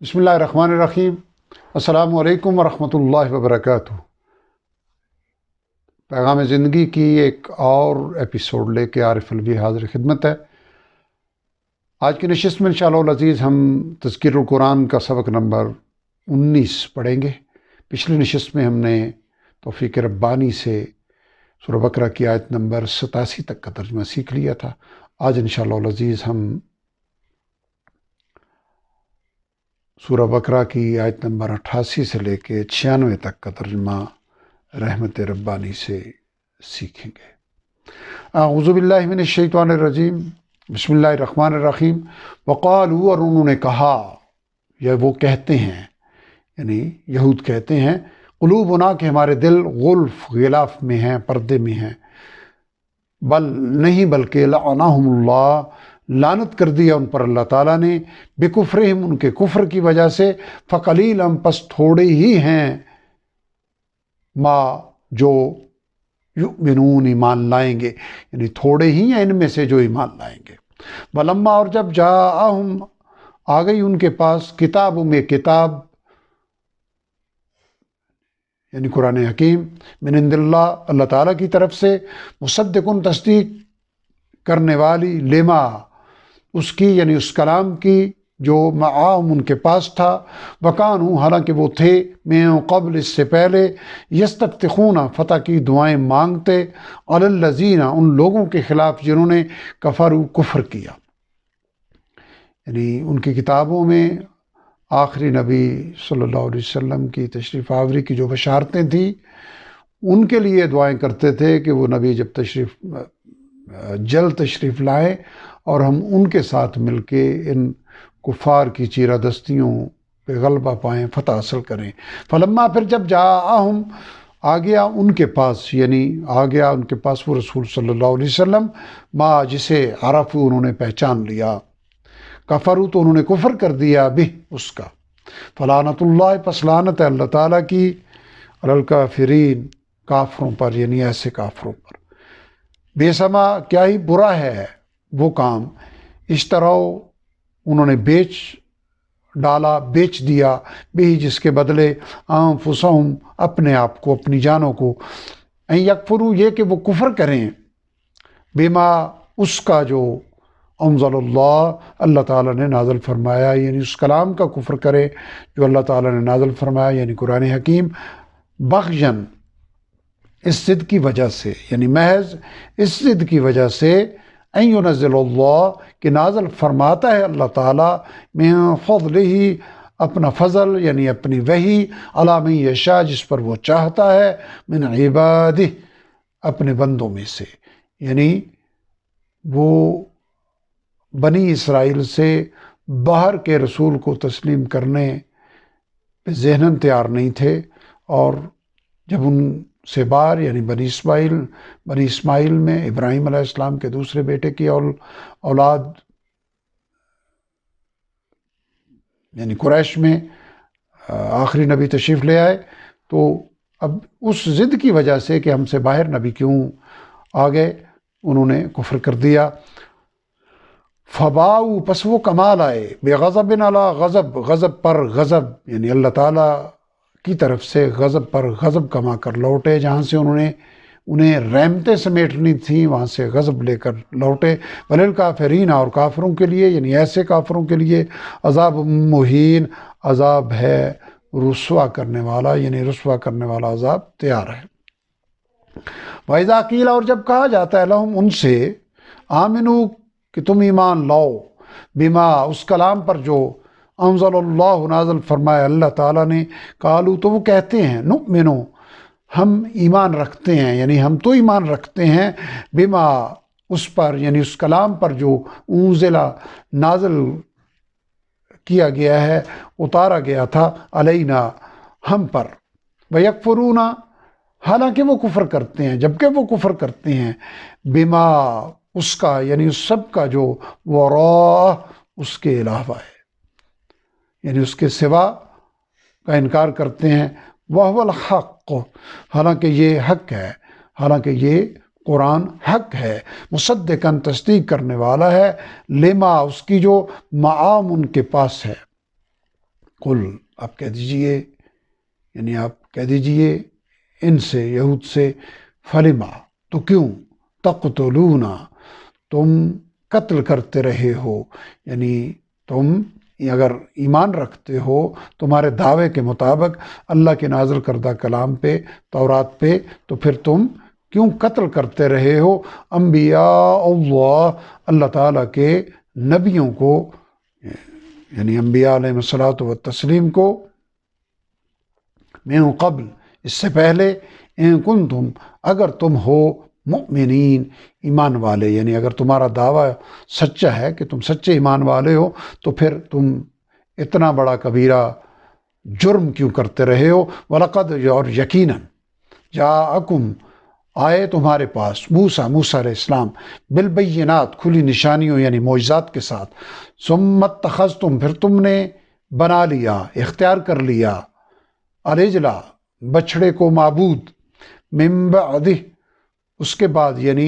بسم اللہ الرحمن الرحیم۔ السلام علیکم ورحمۃ اللہ وبرکاتہ۔ پیغام زندگی کی ایک اور ایپیسوڈ لے کے عارف الوی حاضر خدمت ہے۔ آج کی نشست میں انشاءاللہ العزیز ہم تذکیر القرآن کا سبق نمبر 19 پڑھیں گے۔ پچھلی نشست میں ہم نے توفیق ربانی سے سورہ بقرہ کی آیت نمبر 87 تک کا ترجمہ سیکھ لیا تھا۔ آج انشاءاللہ العزیز ہم سورہ بقرہ کی آیت نمبر 88 سے لے کے 96 تک کا ترجمہ رحمت ربانی سے سیکھیں گے۔ اعوذ باللہ من الشیطان الرجیم، بسم اللہ الرحمن الرحیم۔ وقالوا، اور انہوں نے کہا، یا وہ کہتے ہیں، یعنی یہود کہتے ہیں، قلوبنا، کہ ہمارے دل غلف، غلاف میں ہیں، پردے میں ہیں، بل نہیں بلکہ لعنہم اللہ، لعنت کر دیا ان پر اللہ تعالیٰ نے، بکفرہم، ان کے کفر کی وجہ سے، فقلیلا، پس تھوڑے ہی ہیں، ما، جو یؤمنون، ایمان لائیں گے، یعنی تھوڑے ہی ہیں ان میں سے جو ایمان لائیں گے۔ ولما، اور جب جاءہم، آ گئی ان کے پاس، کتاب میں کتاب، یعنی قرآن حکیم، من عند اللہ، اللہ تعالیٰ کی طرف سے، مصدقن، تصدیق کرنے والی، لما، اس کی، یعنی اس کلام کی جو معاہم ان کے پاس تھا، وکانوا، حالانکہ وہ تھے، من قبل، اس سے پہلے، یستفتحون، فتح کی دعائیں مانگتے، علی الذین، ان لوگوں کے خلاف جنہوں نے کفروا، کفر کیا۔ یعنی ان کی کتابوں میں آخری نبی صلی اللہ علیہ وسلم کی تشریف آوری کی جو بشارتیں تھیں، ان کے لیے دعائیں کرتے تھے کہ وہ نبی جب جلد تشریف لائیں اور ہم ان کے ساتھ مل کے ان کفار کی چیرہ دستیوں پہ غلبہ پائیں، فتح حاصل کریں۔ فلما، پھر جب جاءہم، آ گیا ان کے پاس، یعنی آ گیا ان کے پاس وہ رسول صلی اللہ علیہ وسلم، ما، جسے عرفوا، انہوں نے پہچان لیا، کفروا، تو انہوں نے کفر کر دیا، بھی، اس کا، فلعنت اللہ، پس لعنت ہے اللہ تعالیٰ کی، علی الکافرین، کافروں پر، یعنی ایسے کافروں پر، بے سما، کیا ہی برا ہے وہ کام، اشتراؤ، انہوں نے بیچ ڈالا، بیچ دیا، بھی، جس کے بدلے، انفسہم، اپنے آپ کو، اپنی جانوں کو، ان یکفروا، یہ کہ وہ کفر کریں، بما، اس کا جو انزل اللہ، اللہ تعالیٰ نے نازل فرمایا، یعنی اس کلام کا کفر کرے جو اللہ تعالیٰ نے نازل فرمایا، یعنی قرآن حکیم، بغین، اس ضد کی وجہ سے، یعنی محض اس ضد کی وجہ سے، ان ینزل اللہ، کہ نازل فرماتا ہے اللہ تعالیٰ، من فضلہ، اپنا فضل، یعنی اپنی وحی، علی من یشاء، جس پر وہ چاہتا ہے، من عبادہ، اپنے بندوں میں سے، یعنی وہ بنی اسرائیل سے باہر کے رسول کو تسلیم کرنے پہ ذہناً تیار نہیں تھے، اور جب ان سے باہر، یعنی بنی اسماعیل میں ابراہیم علیہ السلام کے دوسرے بیٹے کی اولاد، یعنی قریش میں آخری نبی تشریف لے آئے، تو اب اس ضد کی وجہ سے کہ ہم سے باہر نبی کیوں آ گئے، انہوں نے کفر کر دیا۔ فباؤ، پس وہ کمال آئے، بغضب علی غضب، غضب پر غضب، یعنی اللہ تعالیٰ کی طرف سے غضب پر غضب کما کر لوٹے، جہاں سے انہیں رحمتیں سمیٹنی تھیں، وہاں سے غضب لے کر لوٹے، وللکافرین، اور کافروں کے لیے، یعنی ایسے کافروں کے لیے، عذاب مہین، عذاب ہے رسوا کرنے والا، یعنی رسوا کرنے والا عذاب تیار ہے۔ وَإِذَا قِيلَ، اور جب کہا جاتا ہے، لہم، ان سے، آمنو، کہ تم ایمان لاؤ، بما، اس کلام پر جو انزل اللہ، نازل فرمایا اللہ تعالیٰ نے، قالوا، تو وہ کہتے ہیں، نؤمنو، ہم ایمان رکھتے ہیں، یعنی ہم تو ایمان رکھتے ہیں، بما، اس پر، یعنی اس کلام پر جو انزل، نازل کیا گیا ہے، اتارا گیا تھا، علینا، ہم پر، ویکفرون، حالانکہ وہ کفر کرتے ہیں، جبکہ وہ کفر کرتے ہیں، بما، اس کا، یعنی اس سب کا جو وراء، اس کے علاوہ ہے، یعنی اس کے سوا کا انکار کرتے ہیں، وَهُوَ الْحَقُّ، حالانکہ یہ حق ہے، حالانکہ یہ قرآن حق ہے، مصدقاً، تصدیق کرنے والا ہے، لما، اس کی جو معام ان کے پاس ہے، قل آپ کہہ دیجئے، یعنی آپ کہہ دیجئے ان سے، یہود سے، فلما تو کیوں، تقتلون تم قتل کرتے رہے ہو، یعنی تم اگر ایمان رکھتے ہو تمہارے دعوے کے مطابق اللہ کے نازل کردہ کلام پہ، تورات پہ، تو پھر تم کیوں قتل کرتے رہے ہو انبیاء اللہ، اللہ تعالیٰ کے نبیوں کو، یعنی انبیاء علیہ الصلوۃ والتسلیم کو، من قبل اس سے پہلے، ان کنتم اگر تم ہو مؤمنین ایمان والے، یعنی اگر تمہارا دعویٰ سچا ہے کہ تم سچے ایمان والے ہو، تو پھر تم اتنا بڑا کبیرہ جرم کیوں کرتے رہے ہو؟ وَلَقَدْ اور یقیناً جاءکم آئے تمہارے پاس موسیٰ علیہ السلام بالبینات کھلی نشانیوں یعنی معجزات کے ساتھ، ثم اتخذتم پھر تم نے بنا لیا، اختیار کر لیا، العجلہ بچھڑے کو معبود، من بعدہ اس کے بعد، یعنی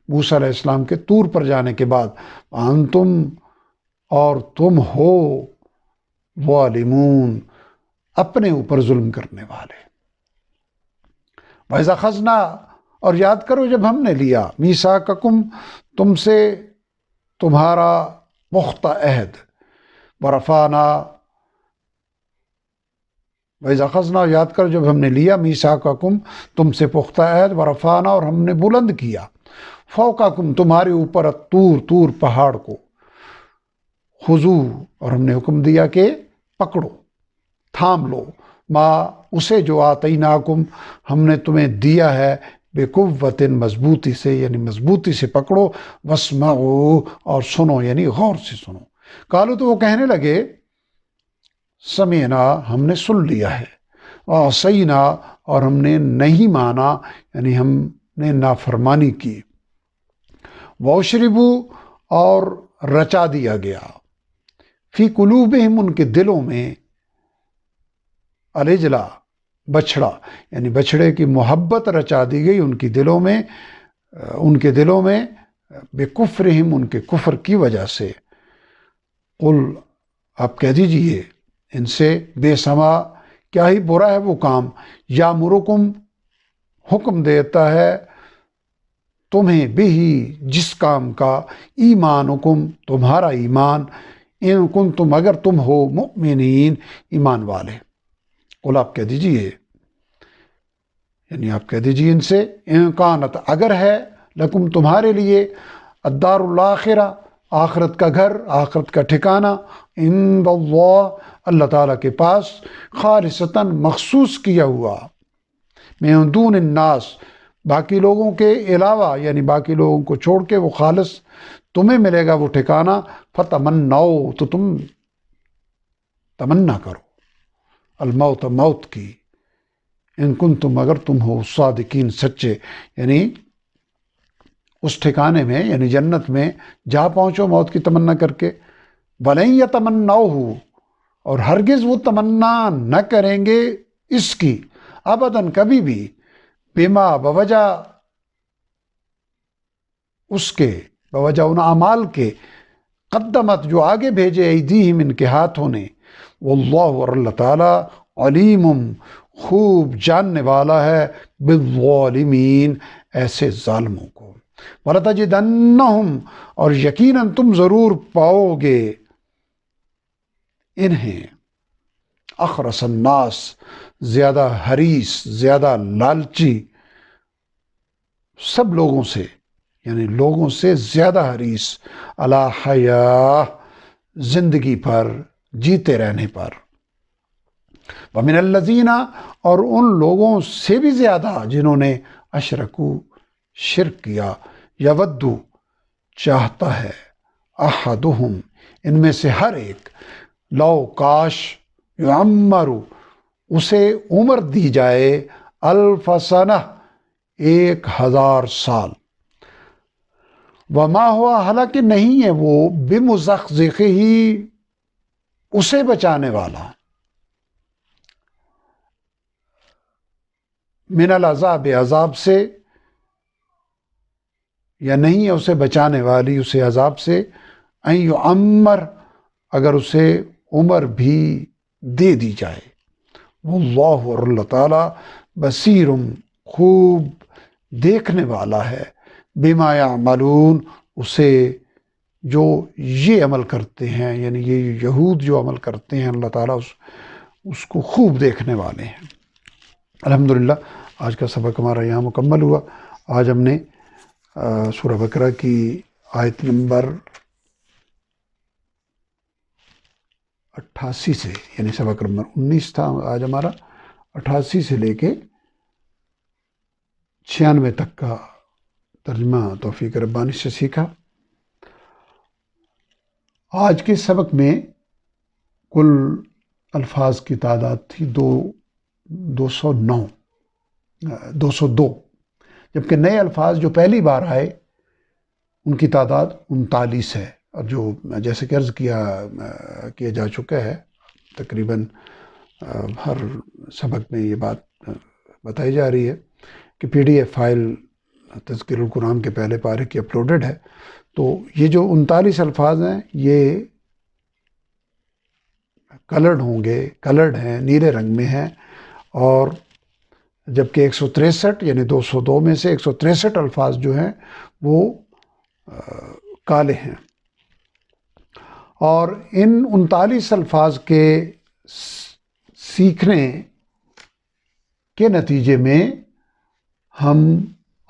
موسیٰ علیہ السلام کے طور پر جانے کے بعد، انتم اور تم ہو ظالمون اپنے اوپر ظلم کرنے والے۔ وَإِذَا أَخَذْنَا اور یاد کرو جب ہم نے لیا، میثاقکم تم سے تمہارا پختہ عہد، ورفعنا وَإِذَا أَخَذْنَا یاد کرو جب ہم نے لیا، میثاقکم تم سے پختہ عہد، ورفعنا اور ہم نے بلند کیا، فوقکم تمہارے اوپر طور پہاڑ کو، خذو اور ہم نے حکم دیا کہ پکڑو، تھام لو، ما اسے جو آتیناکم ہم نے تمہیں دیا ہے، بقوت مضبوطی سے، یعنی مضبوطی سے پکڑو، واسمعوا اور سنو یعنی غور سے سنو۔ قالوا تو وہ کہنے لگے، سمعنا ہم نے سن لیا ہے، وعصینا اور ہم نے نہیں مانا، یعنی ہم نے نافرمانی کی، واشربوا اور رچا دیا گیا، فی قلوبہم ان کے دلوں میں، العجلہ بچھڑا، یعنی بچھڑے کی محبت رچا دی گئی ان کے دلوں میں، بکفرہم ان کے کفر کی وجہ سے۔ قل آپ کہہ دیجئے ان سے، بے سما کیا ہی برا ہے وہ کام، یامرکم حکم دیتا ہے تمہیں، بھی جس کام کا، ایمانکم تمہارا ایمان، ان کنتم اگر تم ہو مؤمنین ایمان والے۔ قل آپ کہہ دیجئے، یعنی آپ کہہ دیجئے ان سے، ان کانت اگر ہے، لکم تمہارے لیے، الدار الآخرہ آخرت کا گھر، آخرت کا ٹھکانہ، عند اللہ اللہ تعالیٰ کے پاس، خالصتاً مخصوص کیا ہوا، من دون الناس باقی لوگوں کے علاوہ، یعنی باقی لوگوں کو چھوڑ کے وہ خالص تمہیں ملے گا وہ ٹھکانہ، فتمنوا تو تم تمنا کرو، الموت موت کی، ان کنتم اگر تم ہو صادقین سچے، یعنی اس ٹھکانے میں یعنی جنت میں جا پہنچو موت کی تمنا کر کے، وَلَن يَتَمَنَّوْهُ اور ہرگز وہ تمنا نہ کریں گے اس کی، ابداً کبھی بھی، بما بوجہ اس کے، بوجہ ان اعمال کے، قدمت جو آگے بھیجے، ایدیہم ان کے ہاتھوں نے، واللہ اور اللہ تعالیٰ، علیم خوب جاننے والا ہے، بالظالمین ایسے ظالموں کو، وَلَتَجِدَنَّهُمْ اور یقیناً تم ضرور پاؤ گے انہیں، اخرس الناس زیادہ حریص، زیادہ لالچی، سب لوگوں سے، یعنی لوگوں سے زیادہ حریص، علی حیاہ زندگی پر، جیتے رہنے پر، ومن الذین اور ان لوگوں سے بھی زیادہ جنہوں نے اشرکو شرک کیا، یودو چاہتا ہے، احدہم ان میں سے ہر ایک، لو کاش، یعمر اسے عمر دی جائے، الف سنہ 1000 سال، وما ہوا حالانکہ نہیں ہے وہ، بمزخزخہ اسے بچانے والا، من العذاب عذاب سے، یا نہیں ہے اسے بچانے والی اسے عذاب سے، ان یعمر اگر اسے عمر بھی دے دی جائے۔ واللہ، اور اللہ تعالیٰ بصیر، خوب دیکھنے والا ہے، بما یعملون، اسے جو یہ عمل کرتے ہیں، یعنی یہ یہود جو عمل کرتے ہیں، اللہ تعالیٰ اس کو خوب دیکھنے والے ہیں۔ الحمدللہ آج کا سبق ہمارا یہاں مکمل ہوا۔ آج ہم نے سورہ بقرہ کی آیت نمبر 88 سے، یعنی سبق نمبر 19 تھا آج ہمارا، 88 سے لے کے 96 تک کا ترجمہ توفیق ربانی سے سیکھا۔ آج کے سبق میں کل الفاظ کی تعداد تھی 202، جبکہ نئے الفاظ جو پہلی بار آئے ان کی تعداد 39 ہے، اور جو جیسے کہ عرض کیا جا چکا ہے، تقریباً ہر سبق میں یہ بات بتائی جا رہی ہے کہ PDF فائل تذکیر القرآن کے پہلے پارے کی اپلوڈڈ ہے۔ تو یہ جو 39 الفاظ ہیں یہ کلرڈ ہیں، نیلے رنگ میں ہیں، اور جبکہ 163 یعنی 202 میں سے 163 الفاظ جو ہیں وہ کالے ہیں۔ اور ان 39 الفاظ کے سیکھنے کے نتیجے میں ہم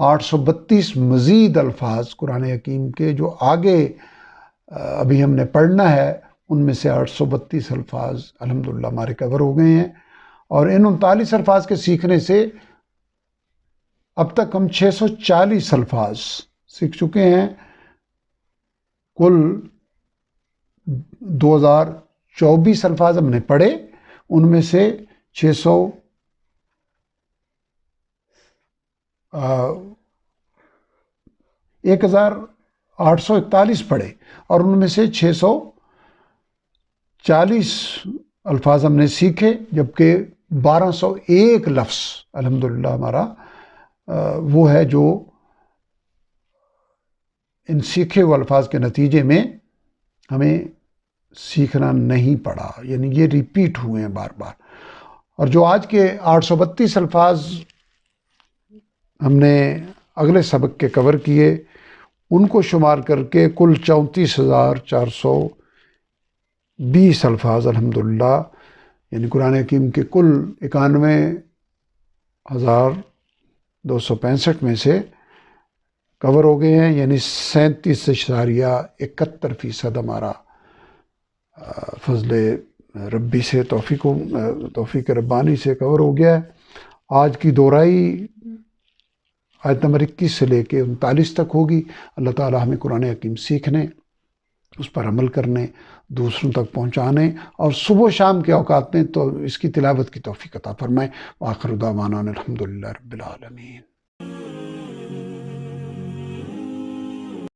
832 مزید الفاظ قرآن حکیم کے جو آگے ابھی ہم نے پڑھنا ہے، ان میں سے 832 الفاظ الحمدللہ ہمارے کور ہو گئے ہیں۔ اور ان 39 الفاظ کے سیکھنے سے اب تک ہم 640 الفاظ سیکھ چکے ہیں۔ کل 2024 الفاظ ہم نے پڑھے، ان میں سے 1841 پڑھے، اور ان میں سے 640 الفاظ ہم نے سیکھے، جبکہ 1201 لفظ الحمدللہ ہمارا وہ ہے جو ان سیکھے ہوئے الفاظ کے نتیجے میں ہمیں سیکھنا نہیں پڑا، یعنی یہ ریپیٹ ہوئے ہیں بار بار۔ اور جو آج کے 832 الفاظ ہم نے اگلے سبق کے کور کیے، ان کو شمار کر کے کل 34,420 الفاظ الحمدللہ، یعنی قرآن حکیم کے کل 91,265 میں سے کور ہو گئے ہیں، یعنی 37.71% ہمارا فضل ربی سے توفیق ربانی سے کور ہو گیا ہے۔ آج کی دہرائی آیت نمبر 21 سے لے کے 39 تک ہوگی۔ اللہ تعالی ہمیں قرآن حکیم سیکھنے، اس پر عمل کرنے، دوسروں تک پہنچانے اور صبح و شام کے اوقات میں تو اس کی تلاوت کی توفیق عطا فرمائے۔ وآخر دعوانا الحمدللہ رب العالمین۔